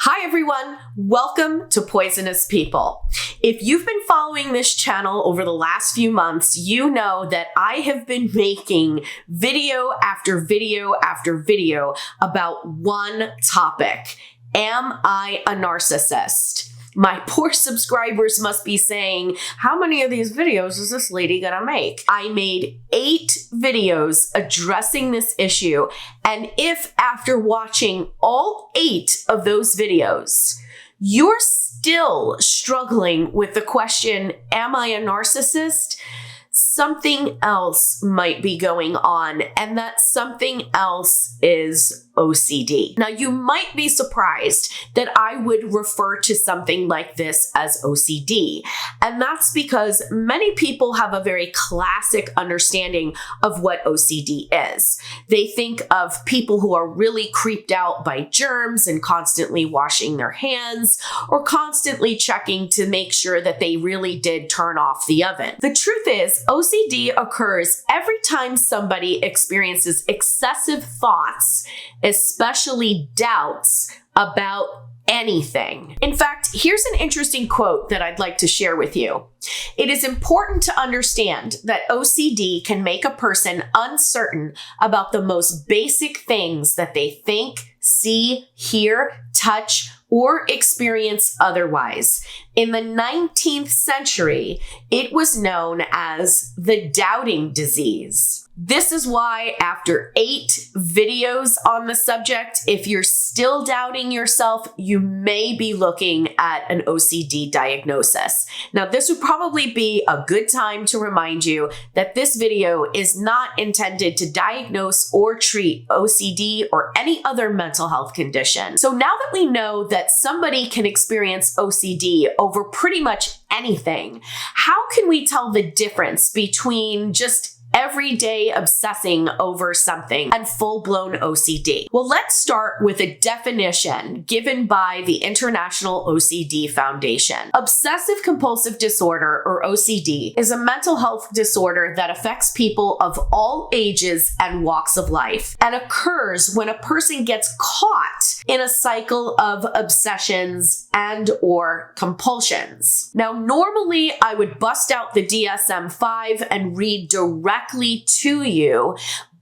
Hi everyone, welcome to Poisonous People. If you've been following this channel over the last few months, you know that I have been making video after video after video about one topic. Am I a narcissist? My poor subscribers must be saying, how many of these videos is this lady gonna make? I made 8 videos addressing this issue, and if after watching all 8 of those videos, you're still struggling with the question, am I a narcissist? Something else might be going on, and that something else is OCD. Now, you might be surprised that I would refer to something like this as OCD, and that's because many people have a very classic understanding of what OCD is. They think of people who are really creeped out by germs and constantly washing their hands or constantly checking to make sure that they really did turn off the oven. The truth is, OCD occurs every time somebody experiences excessive thoughts, especially doubts about anything. In fact, here's an interesting quote that I'd like to share with you. It is important to understand that OCD can make a person uncertain about the most basic things that they think, see, hear, touch, or experience otherwise. In the 19th century, it was known as the doubting disease. This is why after 8 videos on the subject, if you're still doubting yourself, you may be looking at an OCD diagnosis. Now, this would probably be a good time to remind you that this video is not intended to diagnose or treat OCD or any other mental health condition. So now that we know that somebody can experience OCD over pretty much anything, how can we tell the difference between just everyday obsessing over something and full-blown OCD? Well, let's start with a definition given by the International OCD Foundation. Obsessive compulsive disorder, or OCD, is a mental health disorder that affects people of all ages and walks of life and occurs when a person gets caught in a cycle of obsessions and or compulsions. Now, normally I would bust out the DSM-5 and read directly to you,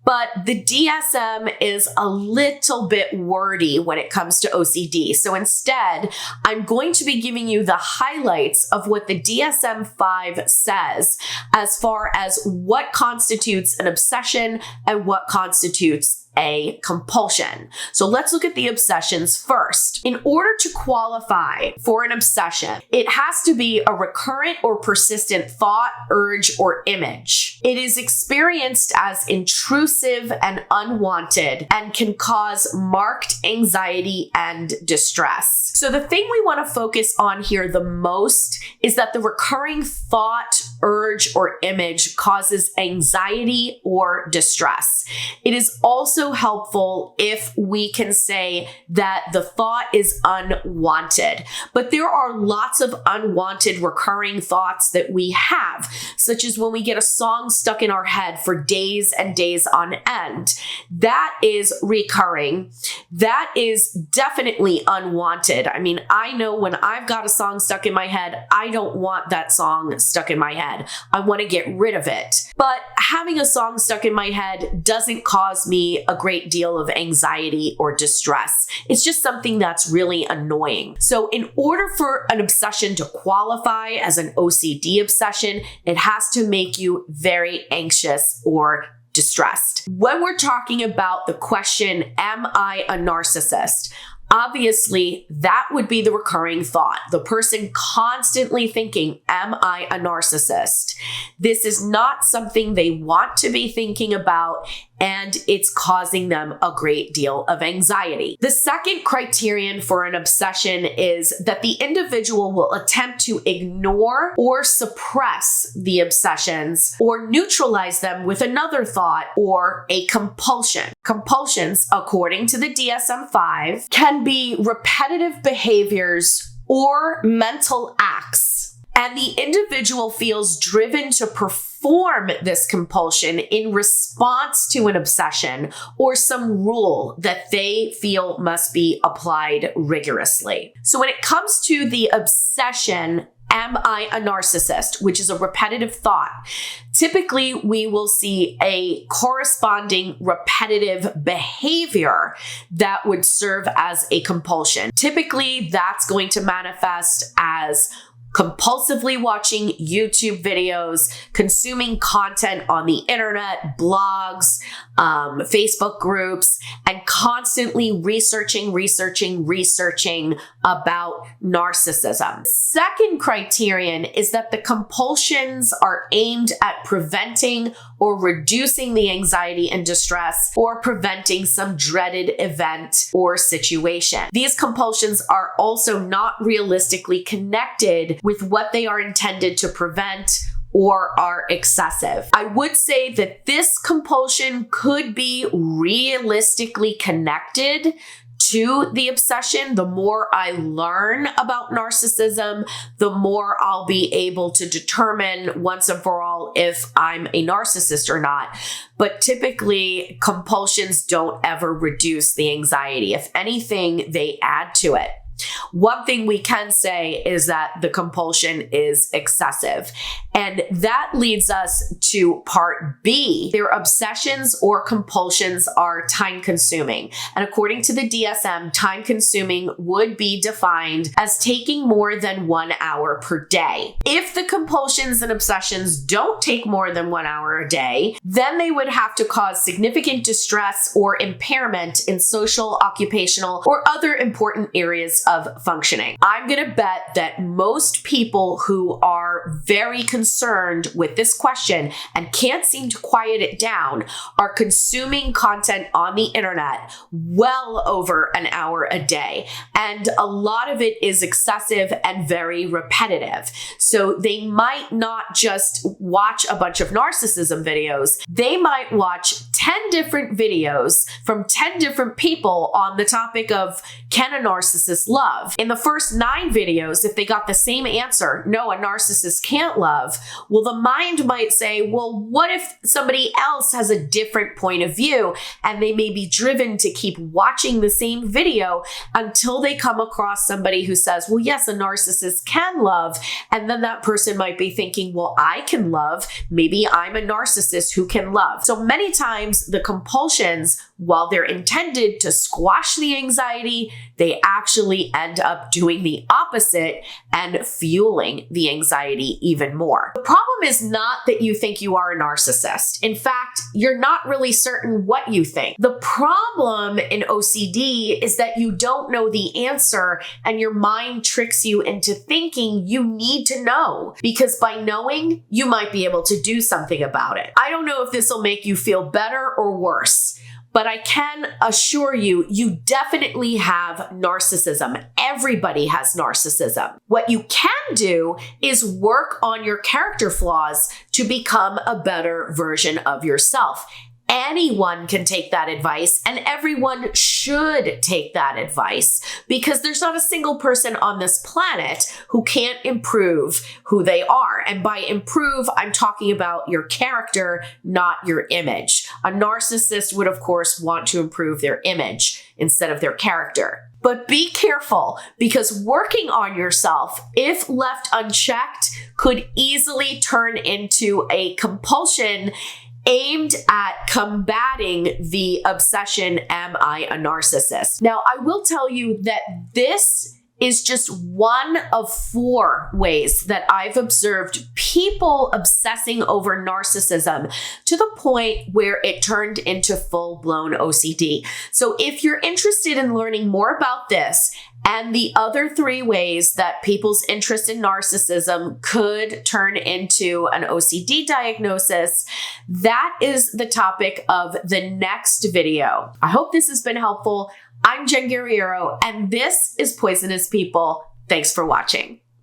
but the DSM is a little bit wordy when it comes to OCD. So instead, I'm going to be giving you the highlights of what the DSM-5 says as far as what constitutes an obsession and what constitutes a compulsion. So let's look at the obsessions first. In order to qualify for an obsession, it has to be a recurrent or persistent thought, urge, or image. It is experienced as intrusive and unwanted and can cause marked anxiety and distress. So the thing we want to focus on here the most is that the recurring thought, urge, or image causes anxiety or distress. It is also helpful if we can say that the thought is unwanted, but there are lots of unwanted recurring thoughts that we have, such as when we get a song stuck in our head for days and days on end. That is recurring. That is definitely unwanted. I mean, I know when I've got a song stuck in my head, I don't want that song stuck in my head. I want to get rid of it. But having a song stuck in my head doesn't cause me a great deal of anxiety or distress. It's just something that's really annoying. So in order for an obsession to qualify as an OCD obsession, it has to make you very anxious or distressed. When we're talking about the question, am I a narcissist? Obviously, that would be the recurring thought. The person constantly thinking, am I a narcissist? This is not something they want to be thinking about, and it's causing them a great deal of anxiety. The second criterion for an obsession is that the individual will attempt to ignore or suppress the obsessions or neutralize them with another thought or a compulsion. Compulsions, according to the DSM-5, can be repetitive behaviors or mental acts, and the individual feels driven to perform form this compulsion in response to an obsession or some rule that they feel must be applied rigorously. So when it comes to the obsession, am I a narcissist, which is a repetitive thought, typically we will see a corresponding repetitive behavior that would serve as a compulsion. Typically, that's going to manifest as compulsively watching YouTube videos, consuming content on the internet, blogs, Facebook groups, and constantly researching about narcissism. Second criterion is that the compulsions are aimed at preventing or reducing the anxiety and distress or preventing some dreaded event or situation. These compulsions are also not realistically connected with what they are intended to prevent or are excessive. I would say that this compulsion could be realistically connected to the obsession. The more I learn about narcissism, the more I'll be able to determine once and for all if I'm a narcissist or not. But typically, compulsions don't ever reduce the anxiety. If anything, they add to it. One thing we can say is that the compulsion is excessive. And that leads us to part B. Their obsessions or compulsions are time consuming. And according to the DSM, time consuming would be defined as taking more than 1 hour per day. If the compulsions and obsessions don't take more than 1 hour a day, then they would have to cause significant distress or impairment in social, occupational, or other important areas of functioning. I'm going to bet that most people who are very concerned with this question and can't seem to quiet it down are consuming content on the internet well over an hour a day. And a lot of it is excessive and very repetitive. So they might not just watch a bunch of narcissism videos. They might watch 10 different videos from 10 different people on the topic of, can a narcissist love? In the first 9 videos, if they got the same answer, no, a narcissist can't love, well, the mind might say, well, what if somebody else has a different point of view? And they may be driven to keep watching the same video until they come across somebody who says, well, yes, a narcissist can love. And then that person might be thinking, well, I can love. Maybe I'm a narcissist who can love. So many times the compulsions, while they're intended to squash the anxiety, they actually end up doing the opposite and fueling the anxiety even more. The problem is not that you think you are a narcissist. In fact, you're not really certain what you think. The problem in OCD is that you don't know the answer and your mind tricks you into thinking you need to know, because by knowing, you might be able to do something about it. I don't know if this will make you feel better or worse, but I can assure you, you definitely have narcissism. Everybody has narcissism. What you can do is work on your character flaws to become a better version of yourself. Anyone can take that advice, and everyone should take that advice, because there's not a single person on this planet who can't improve who they are. And by improve, I'm talking about your character, not your image. A narcissist would, of course, want to improve their image instead of their character. But be careful, because working on yourself, if left unchecked, could easily turn into a compulsion aimed at combating the obsession, am I a narcissist? Now, I will tell you that this is just one of 4 ways that I've observed people obsessing over narcissism to the point where it turned into full-blown OCD. So if you're interested in learning more about this and the other 3 ways that people's interest in narcissism could turn into an OCD diagnosis, that is the topic of the next video. I hope this has been helpful. I'm Jen Guerriero, and this is Poisonous People. Thanks for watching.